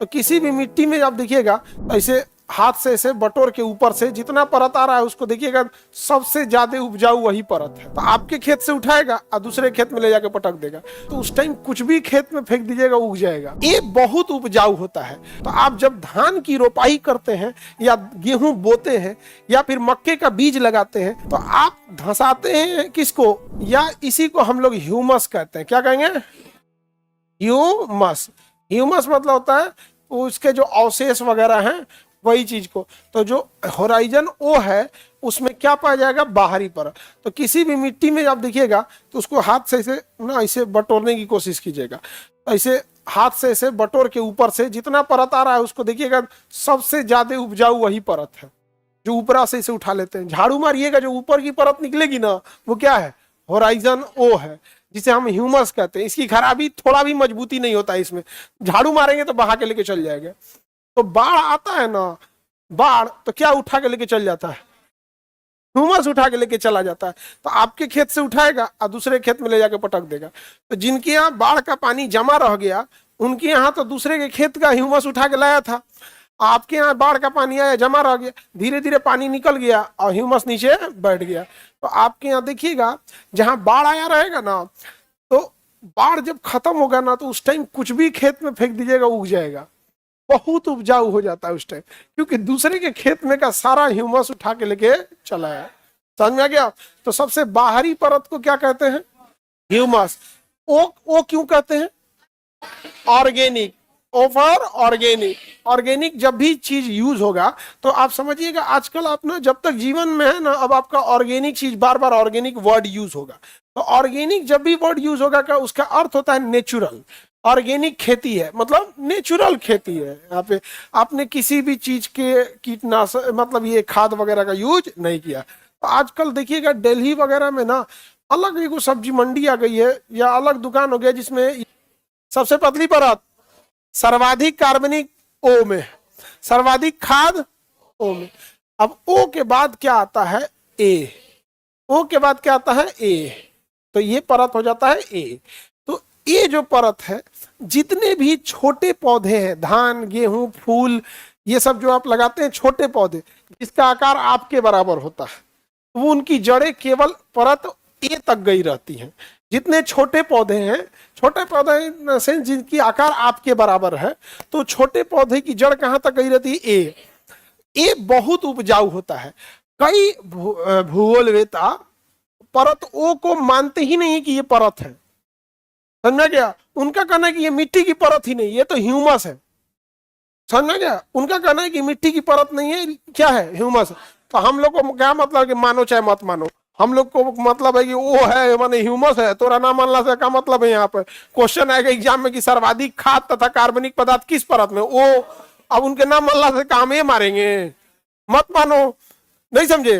तो किसी भी मिट्टी में आप देखिएगा ऐसे हाथ से ऐसे बटोर के ऊपर से जितना परत आ रहा है उसको देखिएगा, सबसे ज्यादा उपजाऊ वही परत है। तो आपके खेत से उठाएगा और दूसरे खेत में ले जाके पटक देगा, तो उस टाइम कुछ भी खेत में फेंक दीजिएगा उग जाएगा। ये बहुत उपजाऊ होता है। तो आप जब धान की रोपाई करते हैं या गेहूं बोते हैं या फिर मक्के का बीज लगाते हैं, तो आप धंसाते हैं किसको, या इसी को हम लोग ह्यूमस कहते हैं। क्या कहेंगे? ह्यूमस। ह्यूमस मतलब होता है उसके जो अवशेष वगैरह हैं वही चीज को। तो जो होराइजन ओ है उसमें क्या पाया जाएगा? बाहरी परत। तो किसी भी मिट्टी में आप देखिएगा तो उसको हाथ से ऐसे ना ऐसे बटोरने की कोशिश कीजिएगा। ऐसे हाथ से ऐसे बटोर के ऊपर से जितना परत आ रहा है उसको देखिएगा, सबसे ज्यादा उपजाऊ वही परत है जो ऊपरा से इसे उठा लेते हैं। झाड़ू मारिएगा, जो ऊपर की परत निकलेगी ना वो क्या है? होराइजन ओ है, जिसे हम ह्यूमस कहते हैं। इसकी खराबी थोड़ा भी मजबूती नहीं होता है इसमें, झाड़ू मारेंगे तो बहा के लेके चल जाएगा। तो बाढ़ आता है ना, बाढ़ तो क्या उठा के लेके चल जाता है? ह्यूमस उठा के लेके चला जाता है। तो आपके खेत से उठाएगा और दूसरे खेत में ले जाके पटक देगा। तो जिनके यहाँ बाढ़ का पानी जमा रह गया उनके यहाँ तो दूसरे के खेत का ह्यूमस उठा के लाया था, आपके यहाँ बाढ़ का पानी आया जमा रह गया, धीरे धीरे पानी निकल गया और ह्यूमस नीचे बैठ गया। तो आपके यहाँ देखिएगा जहां बाढ़ आया रहेगा ना, तो बाढ़ जब खत्म होगा ना तो उस टाइम कुछ भी खेत में फेंक दीजिएगा उग जाएगा, बहुत उपजाऊ हो जाता है उस टाइम, क्योंकि दूसरे के खेत में का सारा ह्यूमस उठा के लेके चला है। समझ में आ गया? तो सबसे बाहरी परत को क्या कहते हैं? ह्यूमस। ओ क्यों कहते हैं? ऑर्गेनिक। Over organic. ऑर्गेनिक जब भी चीज यूज होगा तो आप समझिएगा, आजकल आप ना जब तक जीवन में है ना, अब आपका ऑर्गेनिक चीज बार बार ऑर्गेनिक वर्ड यूज होगा। तो ऑर्गेनिक जब भी वर्ड यूज होगा का उसका अर्थ होता है नेचुरल। ऑर्गेनिक खेती है मतलब नेचुरल खेती है। यहाँ पे आपने किसी भी चीज के कीटनाशक मतलब ये खाद वगैरह का यूज नहीं किया। तो आजकल देखिएगा दिल्ली वगैरह में ना अलग एक सब्जी मंडी आ गई है या अलग दुकान हो गया जिसमें सबसे पतली परत सर्वाधिक कार्बनिक ओ में, सर्वाधिक खाद ओ में। अब ओ के बाद क्या आता है? ए। ओ के बाद क्या आता है? ए। तो ये परत हो जाता है ए। तो ये जो परत है, जितने भी छोटे पौधे हैं, धान गेहूं फूल ये सब जो आप लगाते हैं छोटे पौधे जिसका आकार आपके बराबर होता है, वो उनकी जड़ें केवल परत ए तक गई रहती हैं। जितने छोटे पौधे हैं, छोटे पौधे से जिनकी आकार आपके बराबर है, तो छोटे पौधे की जड़ कहां तक गई रहती है? ए। ए बहुत उपजाऊ होता है। कई भूगोलवेता परत ओ को मानते ही नहीं कि ये परत है। समझ गया? उनका कहना है कि ये मिट्टी की परत ही नहीं, ये तो ह्यूमस है। समझ गया? उनका कहना है कि मिट्टी की परत नहीं है, क्या है? ह्यूमस। तो हम लोग को क्या मतलब कि मानो चाहे मत मानो, हम लोग को मतलब है कि वो है माने ह्यूमस है, तोरा ना मानला से क्या मतलब है? यहाँ पर क्वेश्चन आएगा एग्जाम में कि सर्वाधिक खाद तथा कार्बनिक पदार्थ किस परत में? ओ। अब उनके नाम मानला से काम ये मारेंगे? मत मानो। नहीं समझे?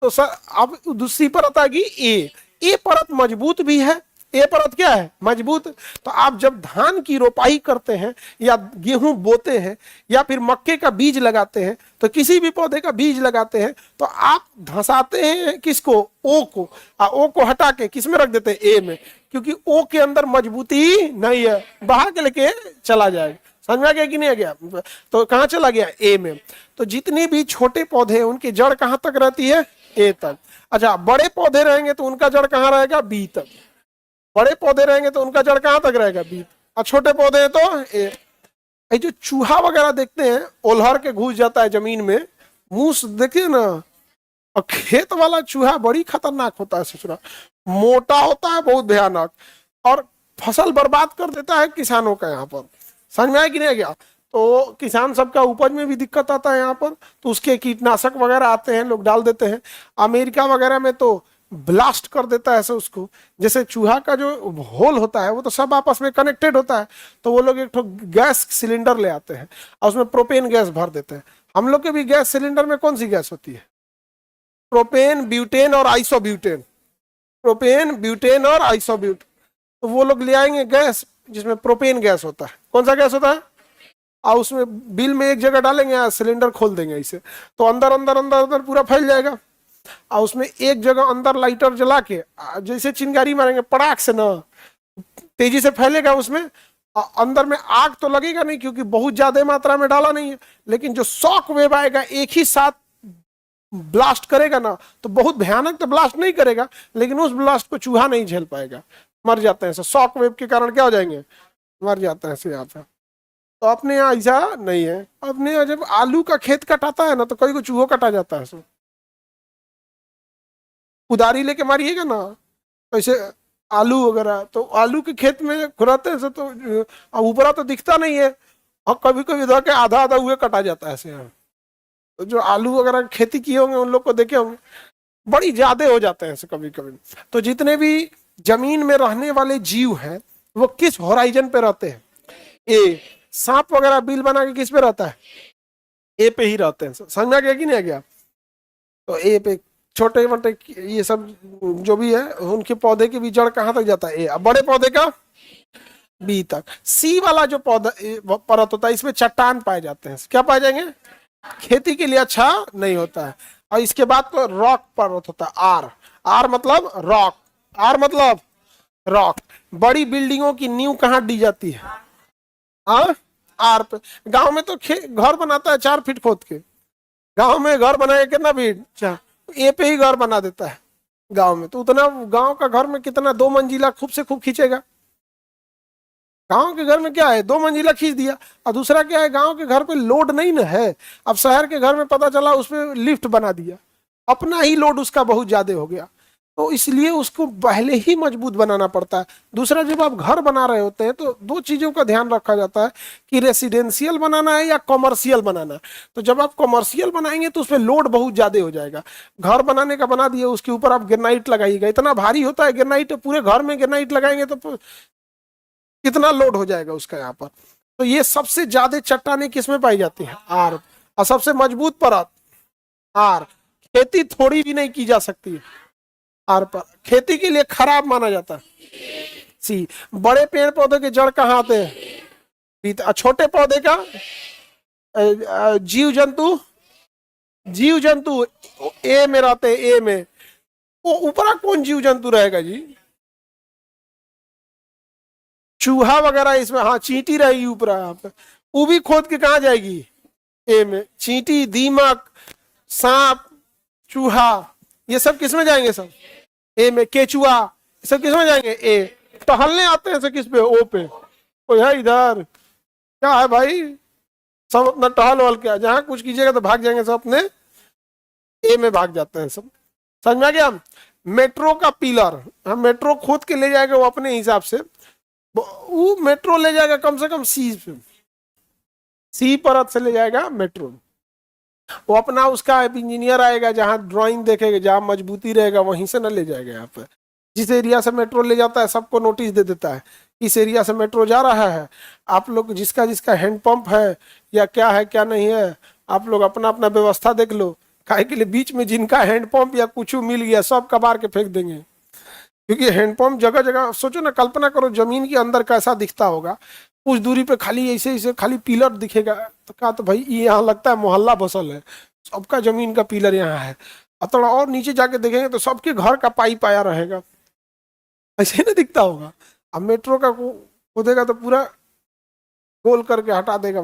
तो सर अब दूसरी परत आ गई ए। ए परत मजबूत भी है। ए परत क्या है? मजबूत। तो आप जब धान की रोपाई करते हैं या गेहूं बोते हैं या फिर मक्के का बीज लगाते हैं, तो किसी भी पौधे का बीज लगाते हैं तो आप धंसाते हैं किसको? ओ को। ओ को हटा के किस में रख देते हैं? ए में, क्योंकि ओ के अंदर मजबूती नहीं है, बहा के लेके चला जाएगा। समझ में आ गया कि नहीं आ गया? तो कहां चला गया? ए में। तो जितने भी छोटे पौधे हैं उनकी जड़ कहां तक रहती है? ए तक। अच्छा, बड़े पौधे रहेंगे तो उनका जड़ कहां रहेगा? बी तक। बड़े पौधे रहेंगे तो उनका जड़ कहां तक रहेगा? बी। और छोटे पौधे हैं तो ए। जो चूहा वगैरह देखते हैं ओल्हर के घुस जाता है जमीन में, मूस देखिए ना, और खेत वाला चूहा बड़ी खतरनाक होता है ससुरा, मोटा होता है बहुत भयानक, और फसल बर्बाद कर देता है किसानों का। यहाँ पर समझ में आया कि नहीं गया? तो किसान सबका उपज में भी दिक्कत आता है यहाँ पर, तो उसके कीटनाशक वगैरह आते हैं, लोग डाल देते हैं। अमेरिका वगैरह में तो ब्लास्ट कर देता है ऐसे उसको, जैसे चूहा का जो होल होता है वो तो सब आपस में कनेक्टेड होता है, तो वो लोग एक तो गैस सिलेंडर ले आते हैं और उसमें प्रोपेन गैस भर देते हैं। हम लोग के भी गैस सिलेंडर में कौन सी गैस होती है? प्रोपेन, ब्यूटेन और आइसोब्यूटेन। प्रोपेन, ब्यूटेन और आइसोब्यूटेन। तो वो लोग ले आएंगे गैस जिसमें प्रोपेन गैस होता है। कौन सा गैस होता है? और उसमें बिल में एक जगह डालेंगे, सिलेंडर खोल देंगे इसे, तो अंदर अंदर अंदर अंदर पूरा फैल जाएगा। और उसमें एक जगह अंदर लाइटर जला के जैसे चिंगारी मारेंगे पड़ाक से ना, तेजी से फैलेगा उसमें, अंदर में आग तो लगेगा नहीं क्योंकि बहुत ज्यादा मात्रा में डाला नहीं है, लेकिन जो शॉक वेव आएगा एक ही साथ ब्लास्ट करेगा ना, तो बहुत भयानक तो ब्लास्ट नहीं करेगा, लेकिन उस ब्लास्ट को चूहा नहीं झेल पाएगा, मर जाते हैं। शॉक वेव के कारण क्या हो जाएंगे, मर जाते हैं यहाँ पे। तो अपने यहाँ ऐसा नहीं है। अपने यहाँ जब आलू का खेत कटाता है ना तो कई को चूहो कटा जाता है। सो कुदारी लेके मारिएगा ना ऐसे आलू वगैरह, तो आलू के खेत में खुराते हैं तो ऊपरा तो दिखता नहीं है, और कभी कभी इधर के आधा आधा हुए कटा जाता है ऐसे। तो जो आलू वगैरह खेती किए होंगे उन लोग को देखे होंगे, बड़ी ज्यादा हो जाते हैं ऐसे कभी कभी। तो जितने भी जमीन में रहने वाले जीव हैं वो किस होराइजन पे रहते हैं, ए सांप वगैरह बिल बना के किस पे रहता है, ए पे ही रहते हैं। समझ में आ गया कि नहीं आ गया। तो ए पे छोटे मोटे ये सब जो भी है उनके पौधे की भी जड़ कहाँ तक जाता है, ए। अब बड़े पौधे का बी तक। सी वाला जो पौधा परत होता है इसमें चट्टान पाए जाते हैं। क्या पाए जाएंगे, खेती के लिए अच्छा नहीं होता है। और इसके बाद तो रॉक परत होता है, आर। आर मतलब रॉक, आर मतलब रॉक। बड़ी बिल्डिंगों की नींव कहाँ दी जाती है, आर पे। गांव में तो घर बनाता है 4 फीट खोद के, गांव में घर बनाएगा कितना फीट, 4, ए पे ही घर बना देता है गांव में। तो उतना गांव का घर में कितना 2 मंजिला खूब से खूब खींचेगा। गांव के घर में क्या है, 2 मंजिला खींच दिया। और दूसरा क्या है, गांव के घर पे लोड नहीं ना है। अब शहर के घर में पता चला उसमें लिफ्ट बना दिया, अपना ही लोड उसका बहुत ज्यादा हो गया। तो इसलिए उसको पहले ही मजबूत बनाना पड़ता है। दूसरा, जब आप घर बना रहे होते हैं तो 2 चीजों का ध्यान रखा जाता है कि रेसिडेंशियल बनाना है या कॉमर्शियल बनाना है। तो जब आप कॉमर्शियल बनाएंगे तो उसमें लोड बहुत ज्यादा हो जाएगा। घर बनाने का बना दिए, उसके ऊपर आप ग्रेनाइट लगाइएगा, इतना भारी होता है ग्रेनाइट, पूरे घर में ग्रेनाइट लगाएंगे तो कितना लोड हो जाएगा उसका यहाँ पर। तो ये सबसे ज्यादा चट्टानें किसमें पाई जाती हैं, आर। और सबसे मजबूत परत आर। खेती थोड़ी भी नहीं की जा सकती है आर पर, खेती के लिए खराब माना जाता है सी। बड़े पेड़ पौधे के जड़ कहाँ आते हैं, छोटे पौधे का जीव जंतु, जीव जंतु ए में रहते हैं, ए में। वो ऊपरा कौन जीव जंतु रहेगा जी, चूहा वगैरह इसमें, हाँ चींटी रहेगी ऊपर यहाँ पे। वो भी खोद के कहा जाएगी, ए में। चींटी, दीमक, सांप, चूहा, ये सब किसमें जाएंगे, सब ए में। केचुआ, ये सब किसमें जाएंगे, ए। टहलने आते हैं सब किस पे, ओ पे। कोई है इधर, क्या है भाई, सब अपना टहल वहल के जहां कुछ कीजिएगा तो भाग जाएंगे सब अपने ए में भाग जाते हैं सब। समझ में आ गया। मेट्रो का पिलर, हम मेट्रो खोद के ले जाएगा वो अपने हिसाब से, वो मेट्रो ले जाएगा कम से कम सी पे, सी परत से ले जाएगा मेट्रो। वो अपना उसका इंजीनियर आएगा, जहां ड्राइंग देखेगा, जहां मजबूती रहेगा वहीं से ना ले जाएगा। यहाँ पे जिस एरिया से मेट्रो ले जाता है सबको नोटिस दे देता है, इस एरिया से मेट्रो जा रहा है, आप लोग जिसका जिसका हैंडपंप है या क्या है क्या नहीं है, आप लोग अपना अपना व्यवस्था देख लो। काहे के लिए, बीच में जिनका हैंडपंप या कुछ मिल गया सब कबार के फेंक देंगे। क्योंकि हैंडपंप जगह जगह, सोचो ना, कल्पना करो जमीन के अंदर कैसा दिखता होगा। कुछ दूरी पे खाली ऐसे ऐसे खाली पिलर दिखेगा, तो कहा तो भाई ये यहाँ लगता है मोहल्ला बसल है, सबका जमीन का पिलर यहाँ है। और थोड़ा और नीचे जाके देखेंगे तो सबके घर का पाइप आया रहेगा, ऐसे ही ना दिखता होगा। अब मेट्रो का खोदेगा तो पूरा गोल करके हटा देगा।